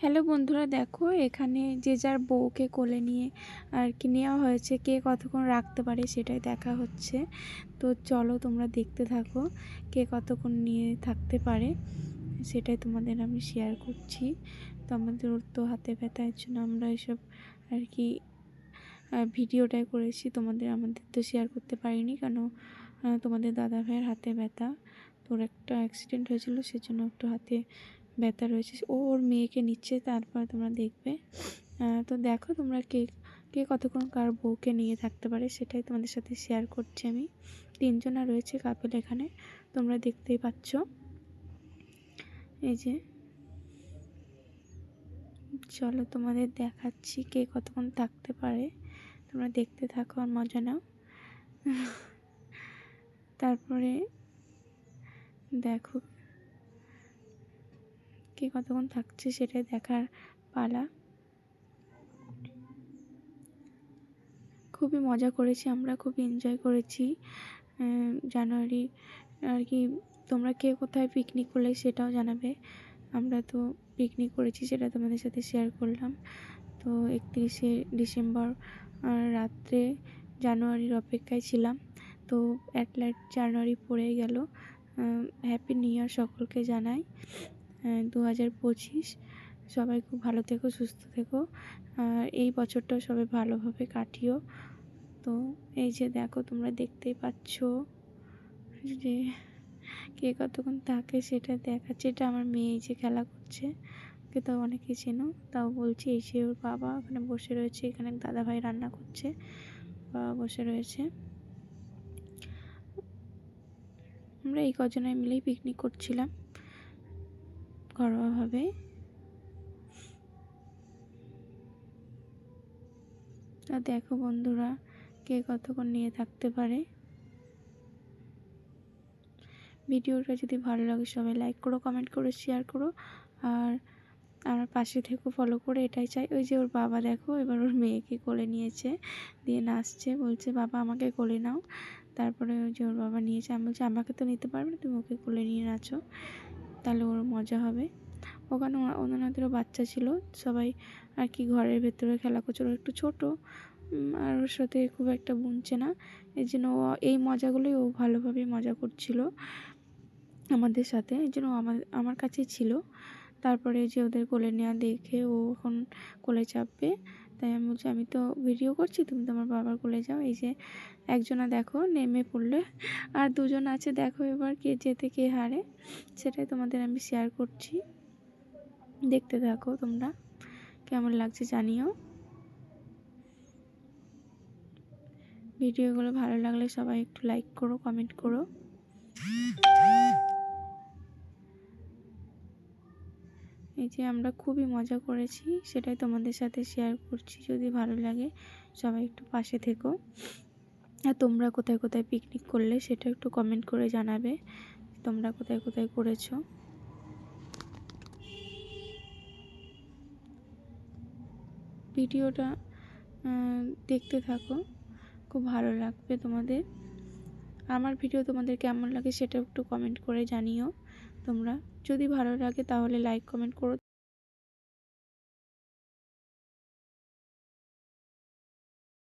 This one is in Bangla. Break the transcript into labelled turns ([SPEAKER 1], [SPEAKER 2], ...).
[SPEAKER 1] হ্যালো বন্ধুরা, দেখো এখানে যে যার বউকে কোলে নিয়ে আর কি নেওয়া হয়েছে, কে কতক্ষণ রাখতে পারে সেটাই দেখা হচ্ছে। তো চলো তোমরা দেখতে থাকো কে কতক্ষণ নিয়ে থাকতে পারে, সেটাই তোমাদের আমি শেয়ার করছি। তো আমাদের ওর তো হাতে ব্যথা, এর জন্য আমরা এসব আর কি ভিডিওটাই করেছি। আমাদের তো শেয়ার করতে পারিনি, কেন তোমাদের দাদা ভাইয়ের হাতে ব্যথা। তোর একটা অ্যাক্সিডেন্ট হয়েছিল, সেজন্য একটু হাতে ব্যথা রয়েছে। ওর মেয়েকে নিচ্ছে, তারপর তোমরা দেখবে। তো দেখো তোমরা কে কে কতক্ষণ কার বউকে নিয়ে থাকতে পারে, সেটাই তোমাদের সাথে শেয়ার করছি আমি। 3 জনা রয়েছে কাপল এখানে, তোমরা দেখতেই পাচ্ছ। এই যে চলো তোমাদের দেখাচ্ছি কে কতক্ষণ থাকতে পারে, তোমরা দেখতে থাকো আর মজা নাও। তারপরে দেখো কে কতক্ষণ থাকছে সেটাই দেখার পালা। খুবই মজা করেছি আমরা, খুবই এনজয় করেছি জানুয়ারি আর কি। তোমরা কে কোথায় পিকনিক করলে সেটাও জানাবে। আমরা তো পিকনিক করেছি, সেটা তোমাদের সাথে শেয়ার করলাম। তো 31শে ডিসেম্বর রাত্রে জানুয়ারির অপেক্ষায় ছিলাম। তো অ্যাট লাস্ট জানুয়ারি পড়ে গেল। হ্যাপি নিউ ইয়ার সকলকে জানাই। 2025 সবাই খুব ভালো থেকো, সুস্থ থেকো, আর এই বছরটাও সবাই ভালোভাবে কাটিও। তো এই যে দেখো তোমরা দেখতেই পাচ্ছ যে কে কতক্ষণ থাকে সেটা দেখাচ্ছে। এটা আমার মেয়ে এই যে খেলা করছে, ওকে তো অনেকেই চেনো, তাও বলছি। এই যে ওর বাবা ওখানে বসে রয়েছে, এখানে দাদা ভাই রান্না করছে, বাবা বসে রয়েছে। আমরা এই কজনে মিলেই পিকনিক করছিলাম ঘরোয়াভাবে। তা দেখো বন্ধুরা কে কতক্ষণ নিয়ে থাকতে পারে। ভিডিওটা যদি ভালো লাগে সবাই লাইক করো, কমেন্ট করো, শেয়ার করো, আর আমার পাশে থেকো, ফলো করে, এটাই চাই। ওই যে ওর বাবা দেখো এবার ওর মেয়েকে কোলে নিয়েছে, দিয়ে নাচছে, বলছে বাবা আমাকে কোলে নাও। তারপরে ওই যে ওর বাবা নিয়েছে, আমি বলছি আমাকে তো নিতে পারবে না, তুমি ওকে কোলে নিয়ে নাচো, তাহলে ওর মজা হবে। ওখানে ওনাদেরও বাচ্চা ছিল, সবাই আর কি ঘরের ভেতরে খেলা করছিল। একটু ছোট, আর ওর সাথে খুব একটা বুনছে না, এই জন্য এই মজাগুলোই ও ভালোভাবেই মজা করছিল আমাদের সাথে, এই জন্য আমার কাছেই ছিল। তারপরে যে ওদের কোলে নেওয়া দেখে ও এখন কোলে চাপবে, তাই আমি বলছি আমি তো ভিডিও করছি, তুমি তোমার বাবার কোলে যাও। এই যে একজনা দেখো নেমে পড়লে, আর দুজন আছে, দেখো এবার কে জেতে কে হারে সেটাই তোমাদের আমি শেয়ার করছি। দেখতে থাকো তোমরা, কেমন লাগছে জানিও। ভিডিওগুলো ভালো লাগলে সবাই একটু লাইক করো, কমেন্ট করো। এই যে আমরা খুবই মজা করেছি, সেটাই তোমাদের সাথে শেয়ার করছি। যদি ভালো লাগে সবাই একটু পাশে থেকো, আর তোমরা কোথায় কোথায় পিকনিক করলে সেটা একটু কমেন্ট করে জানাবে, তোমরা কোথায় কোথায় করেছো। ভিডিওটা দেখতে থাকো, খুব ভালো লাগবে তোমাদের। আমার ভিডিও তোমাদের কেমন লাগে সেটা একটু কমেন্ট করে জানিও তোমরা। যদি ভালো লাগে তাহলে লাইক কমেন্ট করো।